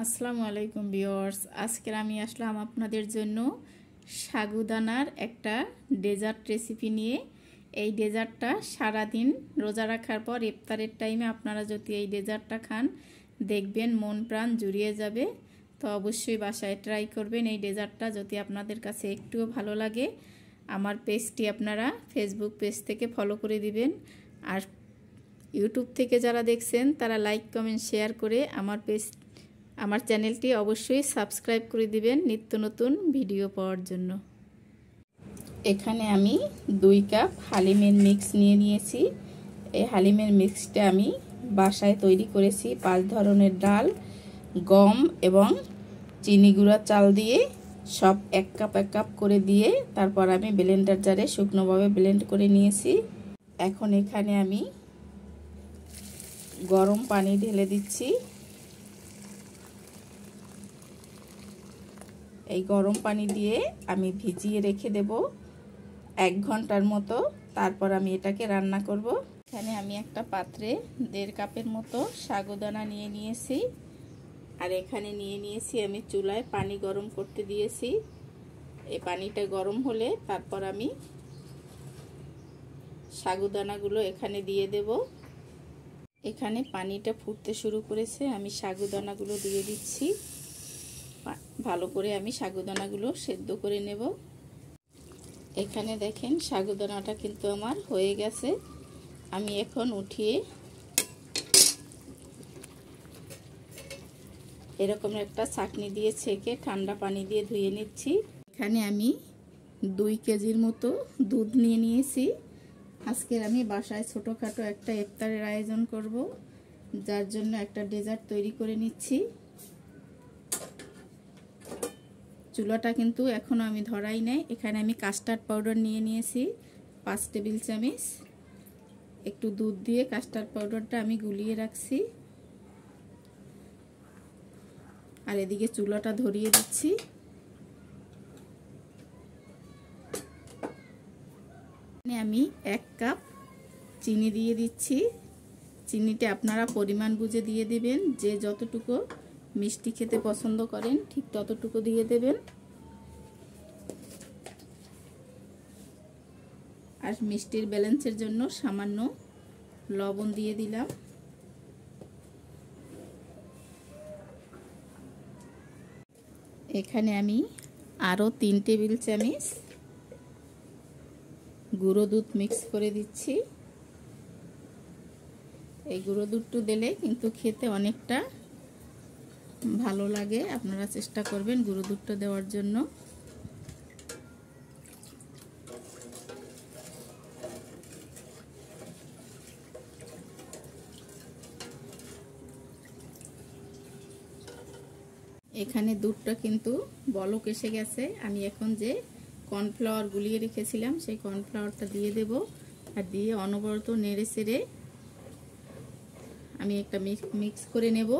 আসসালামু আলাইকুম ভিউয়ার্স, আজকে আমি আসলাম আপনাদের জন্য সাগুদানার একটা ডেজার্ট রেসিপি নিয়ে। এই ডেজার্টটা সারাদিন রোজা রাখার পর ইফতারের টাইমে আপনারা যদি এই ডেজার্টটা খান দেখবেন মন প্রাণ জুড়িয়ে যাবে। তো অবশ্যই বাসায় ট্রাই করবেন এই ডেজার্টটা। যদি আপনাদের কাছে একটুও ভালো লাগে আমার পেজটি আপনারা ফেসবুক পেজ থেকে ফলো করে দিবেন, আর ইউটিউব থেকে যারা দেখছেন তারা লাইক কমেন্ট শেয়ার করে আমার চ্যানেলটি অবশ্যই সাবস্ক্রাইব করে দিবেন নিত্য নতুন ভিডিও পাওয়ার জন্য। এখানে আমি 2 কাপ হালিমের মিক্স নিয়ে নিয়েছি। এই হালিমের মিক্সটা আমি বাসায় তৈরি করেছি 5 ধরনের ডাল, গম এবং চিনি গুঁড়া চাল দিয়ে সব 1 কাপ করে দিয়ে তারপর আমি ব্লেন্ডার জারে শুকনোভাবে ব্লেন্ড করে নিয়েছি। এখন এখানে আমি গরম পানি ঢেলে দিচ্ছি। এই গরম পানি দিয়ে আমি ভিজিয়ে রেখে দেব 1 ঘন্টার মতো, তারপর আমি এটাকে রান্না করব। এখানে আমি একটা পাত্রে 1.5 কাপের মতো সাগুদানা নিয়ে নিয়েছি, আর এখানে নিয়ে নিয়েছি আমি চুলায় পানি গরম করতে দিয়েছি। এই পানিটা গরম হলে তারপর আমি সাগুদানাগুলো এখানে দিয়ে দেব। এখানে পানিটা ফুটতে শুরু করেছে, আমি সাগুদানাগুলো দিয়ে দিচ্ছি। ভালো করে আমি সাগুদানাগুলো সেদ্ধ করে নেব। এখানে দেখেন সাগুদানাটা কিন্তু আমার হয়ে গেছে। আমি এখন উঠিয়ে এরকম একটা ছাঁকনি দিয়ে ছেঁকে ঠান্ডা পানি দিয়ে ধুয়ে নিচ্ছি। এখানে আমি 2 কেজির মতো দুধ নিয়ে নিয়েছি। আজকের আমি বাসায় ছোটোখাটো একটা ইফতারের আয়োজন করব, যার জন্য একটা ডেজার্ট তৈরি করে নিচ্ছি। চুলাটা কিন্তু এখনো আমি ধরাই নাই। এখানে আমি কাস্টার্ড পাউডার নিয়ে নিয়েছি 5 টেবিল চামচ। একটু দুধ দিয়ে কাস্টার্ড পাউডারটা আমি গুলিয়ে রাখছি, আর এদিকে চুলাটা ধরিয়ে দিচ্ছি। আমি 1 কাপ চিনি দিয়ে দিচ্ছি। চিনিটা আপনারা পরিমাণ বুঝে দিয়ে দিবেন, যে যতটুকু মিষ্টি খেতে পছন্দ করেন ঠিক ততটুকু দিয়ে দেবেন। আর মিষ্টির ব্যালেন্সের জন্য সামান্য লবণ দিয়ে দিলাম। এখানে আমি আরও 3 টেবিল চামচ গুঁড়ো দুধ মিক্স করে দিচ্ছি। এই গুঁড়ো দুধটা দিলে কিন্তু খেতে অনেকটা ভালো লাগে, আপনারা চেষ্টা করবেন গুঁড়ো দুধটা দেওয়ার জন্য। এখানে দুধটা কিন্তু বলক এসে গেছে। আমি এখন যে কর্নফ্লাওয়ার গুলিয়ে রেখেছিলাম সেই কর্নফ্লাওয়ারটা দিয়ে দেব, আর দিয়ে অনবরত নেড়ে চেড়ে আমি একটা মিক্স করে নেব।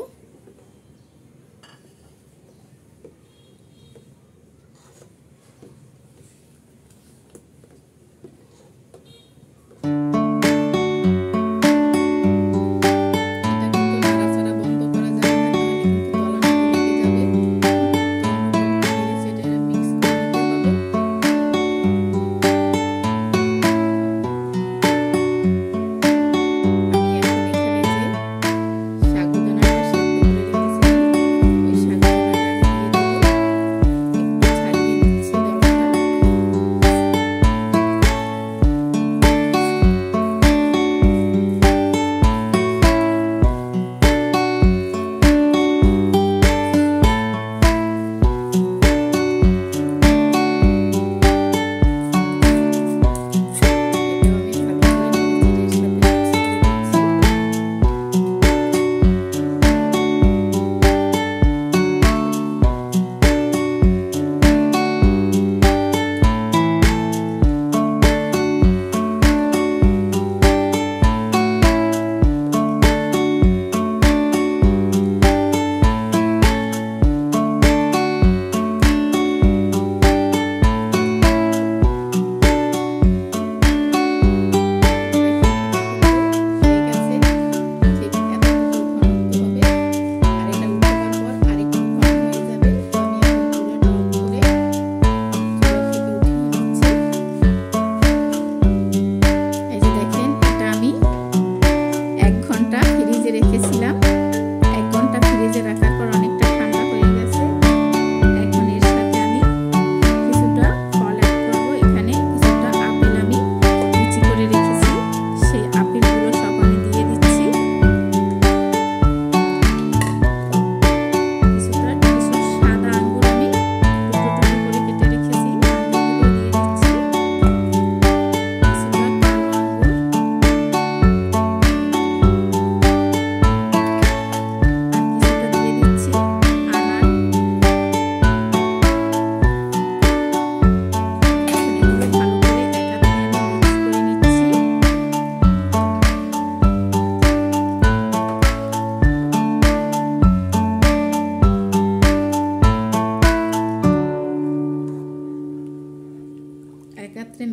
পাত্রে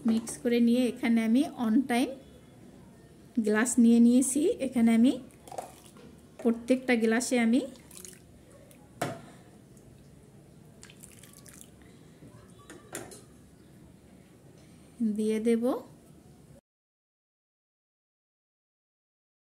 মিক্স করে নিয়ে এখানে আমি অন টাইম গ্লাস নিয়ে নিয়েছি। এখানে আমি প্রত্যেকটা গ্লাসে আমি দিয়ে দেব